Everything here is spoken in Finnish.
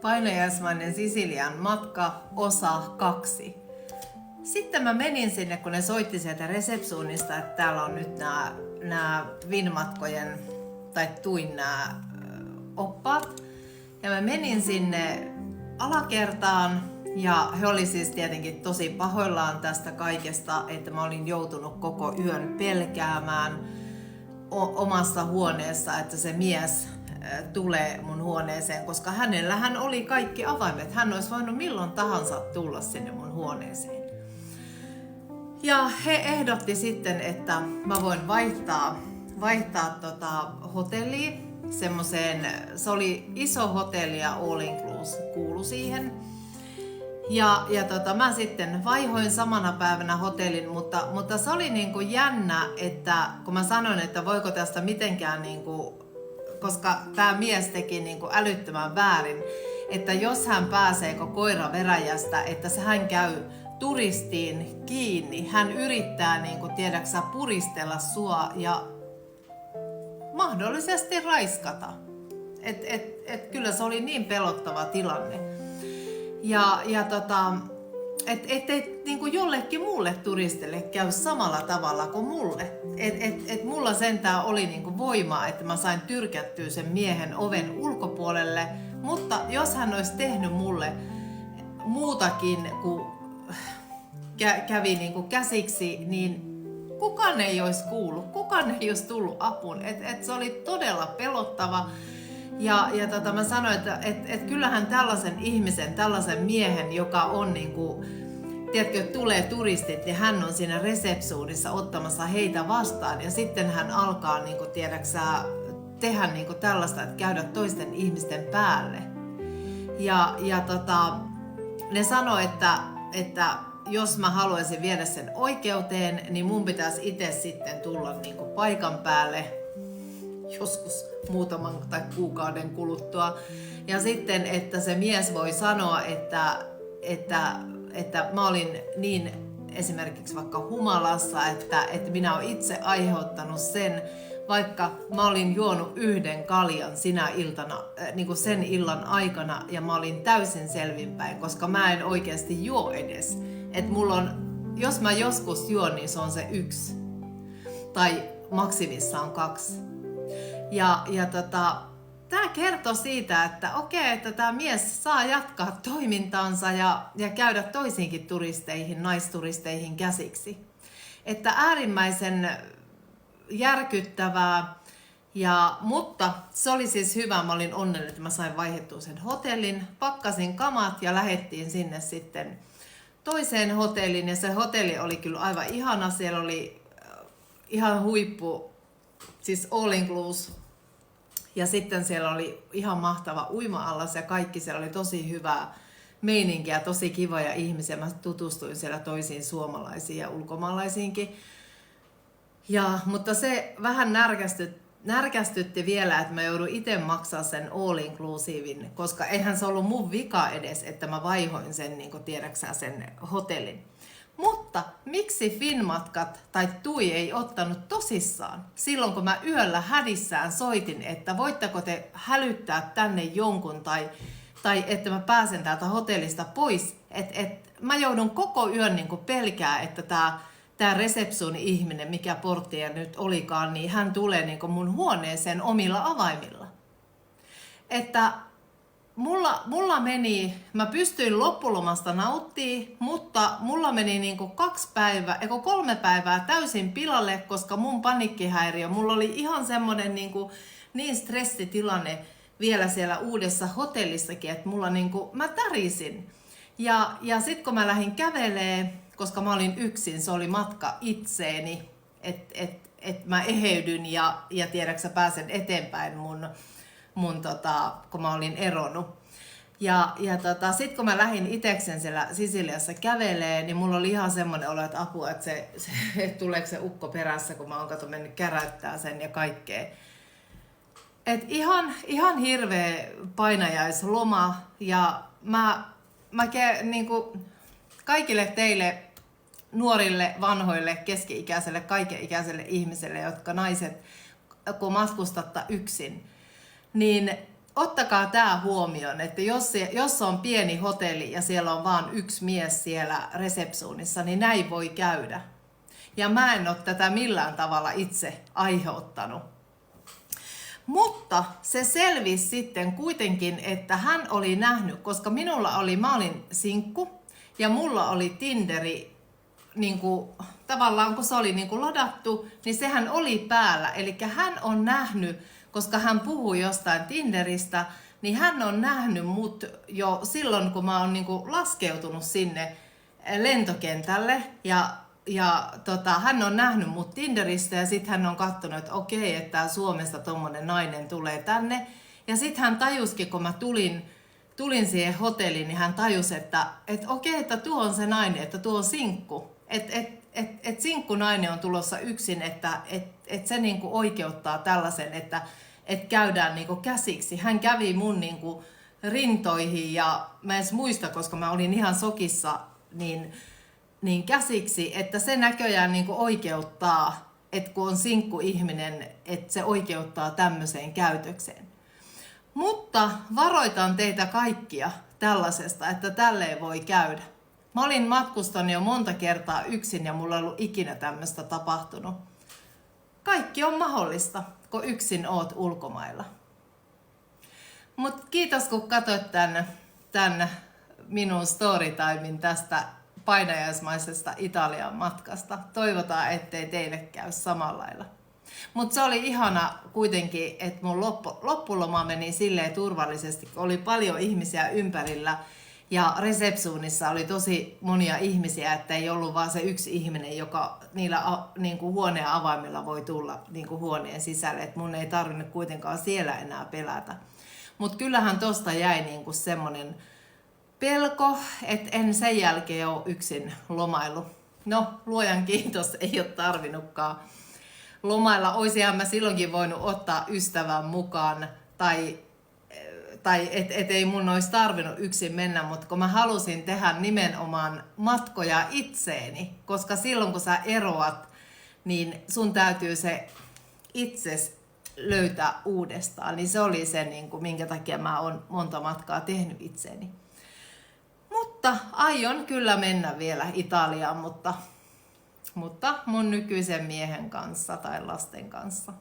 Painajaismainen Sisilian matka, osa 2. Sitten mä menin sinne, kun ne soitti sieltä resepsuunista, että täällä on nyt nämä Vinmatkojen, tai tuin nämä oppaat. Ja mä menin sinne alakertaan, ja he oli siis tietenkin tosi pahoillaan tästä kaikesta, että mä olin joutunut koko yön pelkäämään omassa huoneessa, että se mies tulee mun huoneeseen, koska hänellähän oli kaikki avaimet. Hän olisi voinut milloin tahansa tulla sinne mun huoneeseen. Ja he ehdotti sitten, että mä voin vaihtaa hotellia semmoseen, se oli iso hotelli ja all inclusive kuului siihen. Ja mä sitten vaihoin samana päivänä hotellin, mutta se oli niinku jännä, että kun mä sanoin, että voiko tästä mitenkään, niinku, koska tämä mies teki niinku älyttömän väärin, että jos hän pääsee koira veräjästä, että hän käy turistiin kiinni, hän yrittää niinku, tiedäksä, puristella sua ja mahdollisesti raiskata. Et kyllä se oli niin pelottava tilanne. Ettei niinku jollekin muulle turistille käy samalla tavalla kuin mulle. Mulla sentään oli niinku voimaa, että mä sain tyrkättyä sen miehen oven ulkopuolelle, mutta jos hän olisi tehnyt mulle muutakin kuin kävi niinku käsiksi, niin kukaan ei olisi kuullut, kukaan ei olisi tullut apuun. Se oli todella pelottava. Ja mä sanoin, että kyllähän tällaisen ihmisen, tällaisen miehen, joka on niinku, tiedätkö, tulee turistit ja hän on siinä resepsuunissa ottamassa heitä vastaan ja sitten hän alkaa niinku, tiedäksä, tehdä niinku tällaista, että käydä toisten ihmisten päälle. Ne sanoi, että jos mä haluaisin viedä sen oikeuteen, niin mun pitäisi itse sitten tulla niinku paikan päälle joskus muutaman tai kuukauden kuluttua. Ja sitten, että se mies voi sanoa, että mä olin niin esimerkiksi vaikka humalassa, että minä olen itse aiheuttanut sen, vaikka mä olin juonut yhden kaljan sinä iltana, niin kuin sen illan aikana, ja mä olin täysin selvinpäin, koska mä en oikeasti juo edes. Että mulla on, jos mä joskus juon, niin se on se 1. Tai maksimissaan 2. Tämä kertoo siitä, että okei, että tämä mies saa jatkaa toimintaansa ja käydä toisiinkin turisteihin, naisturisteihin käsiksi. Että äärimmäisen järkyttävää, mutta se oli siis hyvä. Mä olin onnellinen, että mä sain vaihdettua sen hotellin, pakkasin kamat ja lähdettiin sinne sitten toiseen hotelliin. Ja se hotelli oli kyllä aivan ihana, siellä oli ihan huippu, siis all inclusive. Ja sitten siellä oli ihan mahtava uima-allas ja kaikki, siellä oli tosi hyvää meininkiä, tosi kivoja ihmisiä. Mä tutustuin siellä toisiin suomalaisiin ja ulkomaalaisiinkin. Mutta se vähän närkästytti vielä, että mä joudun itse maksaa sen all inclusivin, koska eihän se ollut mun vika edes, että mä vaihoin sen, niin kuin tiedäksä, sen hotellin. Mutta miksi Finmatkat tai TUI ei ottanut tosissaan silloin, kun mä yöllä hädissään soitin, että voitteko te hälyttää tänne jonkun tai että mä pääsen täältä hotellista pois. Mä joudun koko yön niin kuin pelkää, että tämä resepsuuni-ihminen, mikä porttia nyt olikaan, niin hän tulee niin kuin mun huoneeseen omilla avaimilla. Että mulla meni, mä pystyin loppulomasta nauttimaan, mutta mulla meni niinku 3 päivää täysin pilalle, koska mun paniikkihäiriö, mulla oli ihan semmonen niin stressitilanne vielä siellä uudessa hotellissakin, että mä tärisin. Ja sit kun mä lähdin kävelee, koska mä olin yksin, se oli matka itseeni, että mä eheydyn ja tiedäksä pääsen eteenpäin kun mä olin eronnut. Sitten kun mä lähdin iteksen siellä Sisiliassa kävelee, niin mulla oli ihan semmoinen olo, että apua, että tuleeko se ukko perässä, kun mä oon mennyt käräyttää sen ja kaikkea. Et ihan hirveä painajaisloma ja mä niinku kaikille teille nuorille, vanhoille, keski-ikäiselle, kaikenikäiselle ihmiselle, jotka naiset, kun matkustatte yksin, niin ottakaa tämä huomioon, että jos on pieni hotelli ja siellä on vain yksi mies siellä resepsuunissa, niin näin voi käydä. Ja mä en ole tätä millään tavalla itse aiheuttanut. Mutta se selvisi sitten kuitenkin, että hän oli nähnyt, koska mä olin sinkku ja mulla oli Tinderi, niin kuin, tavallaan kun se oli niin kuin ladattu, niin sehän oli päällä. Eli hän on nähnyt, koska hän puhui jostain Tinderistä, niin hän on nähnyt mut jo silloin, kun mä oon niin kuin laskeutunut sinne lentokentälle hän on nähnyt mut Tinderistä ja sitten hän on katsonut, että okei, että Suomesta tommonen nainen tulee tänne. Ja sitten hän tajuskin, kun mä tulin siihen hotelliin, niin hän tajusi, että okei, että tuo on se nainen, että tuo on sinkku. Että sinkku nainen on tulossa yksin, että se niinku oikeuttaa tällaisen, että käydään niinku käsiksi. Hän kävi mun niinku rintoihin ja mä en muista, koska mä olin ihan sokissa, niin käsiksi, että se näköjään niin kuin oikeuttaa, että kun on sinkku ihminen, että se oikeuttaa tämmöiseen käytökseen. Mutta varoitan teitä kaikkia tällaisesta, että tälleen voi käydä. Mä olin matkustanut jo monta kertaa yksin ja mulla ei ollut ikinä tämmöistä tapahtunut. Kaikki on mahdollista, kun yksin oot ulkomailla. Mutta kiitos kun katsoit tämän minun storytimen tästä painajaismaisesta Italian matkasta. Toivotaan, ettei teille käy samalla lailla. Mutta se oli ihana kuitenkin, että mun loppuloma meni silleen turvallisesti, kun oli paljon ihmisiä ympärillä ja resepsuunissa oli tosi monia ihmisiä, että ei ollut vaan se yksi ihminen, joka niillä niin kuin huoneen avaimilla voi tulla niin kuin huoneen sisälle. Et mun ei tarvinnut kuitenkaan siellä enää pelätä. Mutta kyllähän tosta jäi niin kuin semmonen pelko, että en sen jälkeen ole yksin lomailu. No, luojan kiitos, ei ole tarvinnutkaan lomailla. Oisihan mä silloinkin voinut ottaa ystävän mukaan, tai et ei mun olisi tarvinnut yksin mennä, mutta kun mä halusin tehdä nimenomaan matkoja itseeni, koska silloin kun sä eroat, niin sun täytyy se itses löytää uudestaan. Niin se oli se, niin kuin, minkä takia mä oon monta matkaa tehnyt itseeni. Mutta aion kyllä mennä vielä Italiaan, mutta mun nykyisen miehen kanssa tai lasten kanssa.